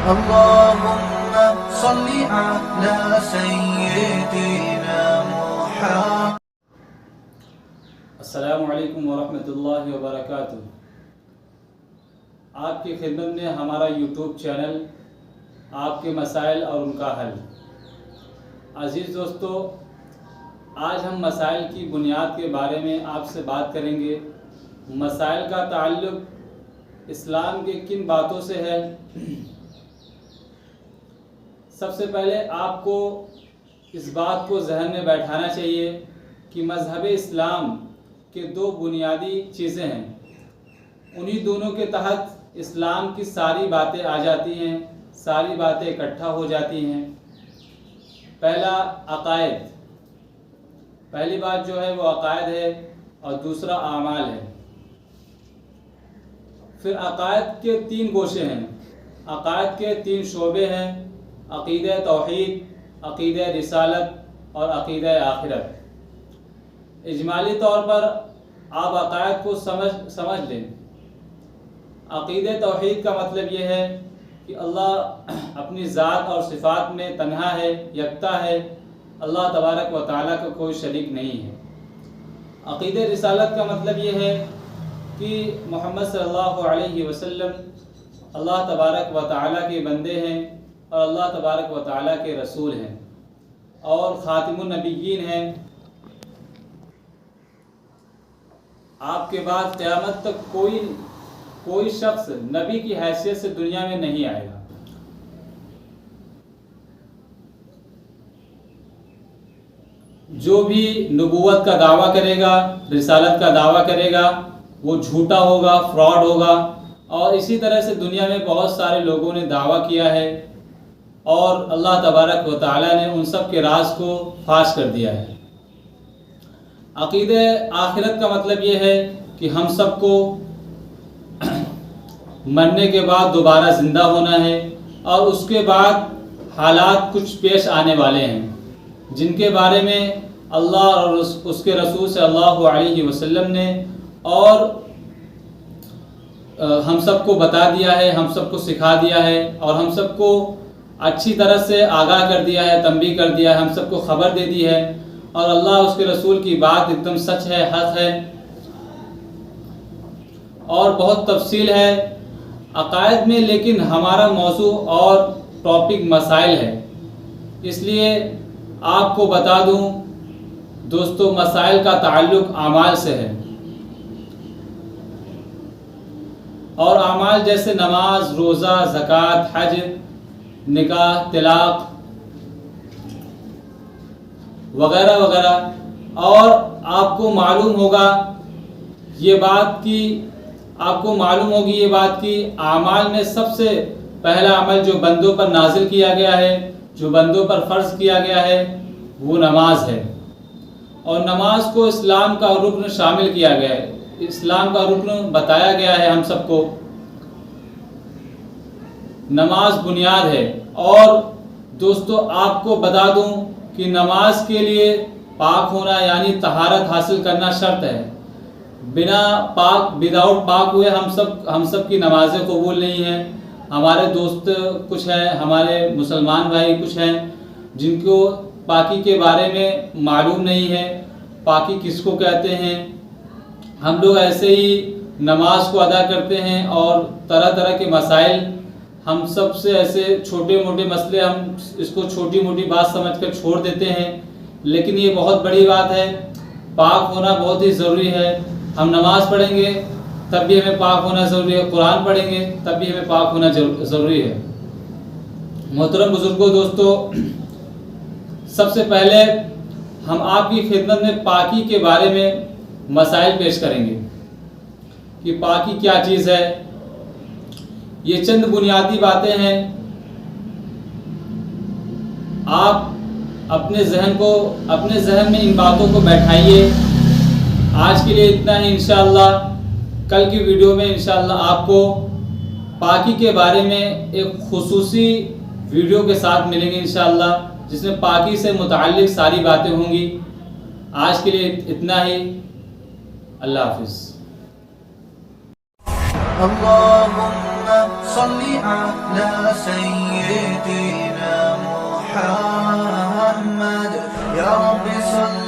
اللهم صل على سيدنا محمد. السلام علیکم ورحمۃ اللہ وبرکاتہ. آپ کی خدمت میں ہمارا یوٹیوب چینل آپ کے مسائل اور ان کا حل. عزیز دوستو، آج ہم مسائل کی بنیاد کے بارے میں آپ سے بات کریں گے. مسائل کا تعلق اسلام کے کن باتوں سے ہے؟ سب سے پہلے آپ کو اس بات کو ذہن میں بیٹھانا چاہیے کہ مذہب اسلام کے دو بنیادی چیزیں ہیں. انہی دونوں کے تحت اسلام کی ساری باتیں آ جاتی ہیں، ساری باتیں اکٹھا ہو جاتی ہیں. پہلا عقائد، پہلی بات جو ہے وہ عقائد ہے اور دوسرا اعمال ہے. پھر عقائد کے تین گوشے ہیں، عقائد کے تین شعبے ہیں: عقیدہ توحید، عقیدہ رسالت اور عقیدہ آخرت. اجمالی طور پر آپ عقائد کو سمجھ لیں. عقیدہ توحید کا مطلب یہ ہے کہ اللہ اپنی ذات اور صفات میں تنہا ہے، یکتا ہے. اللہ تبارک و تعالیٰ کا کوئی شریک نہیں ہے. عقیدہ رسالت کا مطلب یہ ہے کہ محمد صلی اللہ علیہ وسلم اللہ تبارک و تعالیٰ کے بندے ہیں اور اللہ تبارک و تعالیٰ کے رسول ہیں اور خاتم النبیین ہیں. آپ کے بعد قیامت تک کوئی شخص نبی کی حیثیت سے دنیا میں نہیں آئے گا. جو بھی نبوت کا دعویٰ کرے گا، رسالت کا دعویٰ کرے گا، وہ جھوٹا ہوگا، فراڈ ہوگا. اور اسی طرح سے دنیا میں بہت سارے لوگوں نے دعویٰ کیا ہے اور اللہ تبارک و تعالیٰ نے ان سب کے راز کو فاش کر دیا ہے. عقیدہ آخرت کا مطلب یہ ہے کہ ہم سب کو مرنے کے بعد دوبارہ زندہ ہونا ہے اور اس کے بعد حالات کچھ پیش آنے والے ہیں جن کے بارے میں اللہ اور اس کے رسول صلی اللہ علیہ وسلم نے اور ہم سب کو بتا دیا ہے، ہم سب کو سکھا دیا ہے اور ہم سب کو اچھی طرح سے آگاہ کر دیا ہے، تنبیہ کر دیا ہے، ہم سب کو خبر دے دی ہے. اور اللہ اس کے رسول کی بات ایک دم سچ ہے، حق ہے اور بہت تفصیل ہے عقائد میں. لیکن ہمارا موضوع اور ٹاپک مسائل ہے، اس لیے آپ کو بتا دوں دوستو، مسائل کا تعلق اعمال سے ہے. اور اعمال جیسے نماز، روزہ، زکوٰۃ، حج، نکاح، طلاق وغیرہ وغیرہ. اور آپ کو معلوم ہوگی یہ بات کہ اعمال میں سب سے پہلا عمل جو بندوں پر نازل کیا گیا ہے، جو بندوں پر فرض کیا گیا ہے، وہ نماز ہے. اور نماز کو اسلام کا رکن شامل کیا گیا ہے، اسلام کا رکن بتایا گیا ہے ہم سب کو. نماز بنیاد ہے. اور دوستو آپ کو بتا دوں کہ نماز کے لیے پاک ہونا یعنی طہارت حاصل کرنا شرط ہے. وداؤٹ پاک ہوئے ہم سب کی نمازیں قبول نہیں ہیں. ہمارے دوست کچھ ہیں، ہمارے مسلمان بھائی کچھ ہیں جن کو پاکی کے بارے میں معلوم نہیں ہے. پاکی کس کو کہتے ہیں؟ ہم لوگ ایسے ہی نماز کو ادا کرتے ہیں اور طرح طرح کے مسائل، ہم سب سے ایسے چھوٹے موٹے مسئلے ہم اس کو چھوٹی موٹی بات سمجھ کر چھوڑ دیتے ہیں. لیکن یہ بہت بڑی بات ہے، پاک ہونا بہت ہی ضروری ہے. ہم نماز پڑھیں گے تب بھی ہمیں پاک ہونا ضروری ہے، قرآن پڑھیں گے تب بھی ہمیں پاک ہونا ضروری ہے. محترم بزرگوں، دوستو، سب سے پہلے ہم آپ کی خدمت میں پاکی کے بارے میں مسائل پیش کریں گے کہ پاکی کیا چیز ہے. یہ چند بنیادی باتیں ہیں. آپ اپنے ذہن میں ان باتوں کو بیٹھائیے. آج کے لیے اتنا ہی. انشاءاللہ کل کی ویڈیو میں انشاءاللہ آپ کو پاکی کے بارے میں ایک خصوصی ویڈیو کے ساتھ ملیں گے انشاءاللہ، جس میں پاکی سے متعلق ساری باتیں ہوں گی. آج کے لیے اتنا ہی. اللہ حافظ. اللهم صل على سيدنا محمد. يا رب صل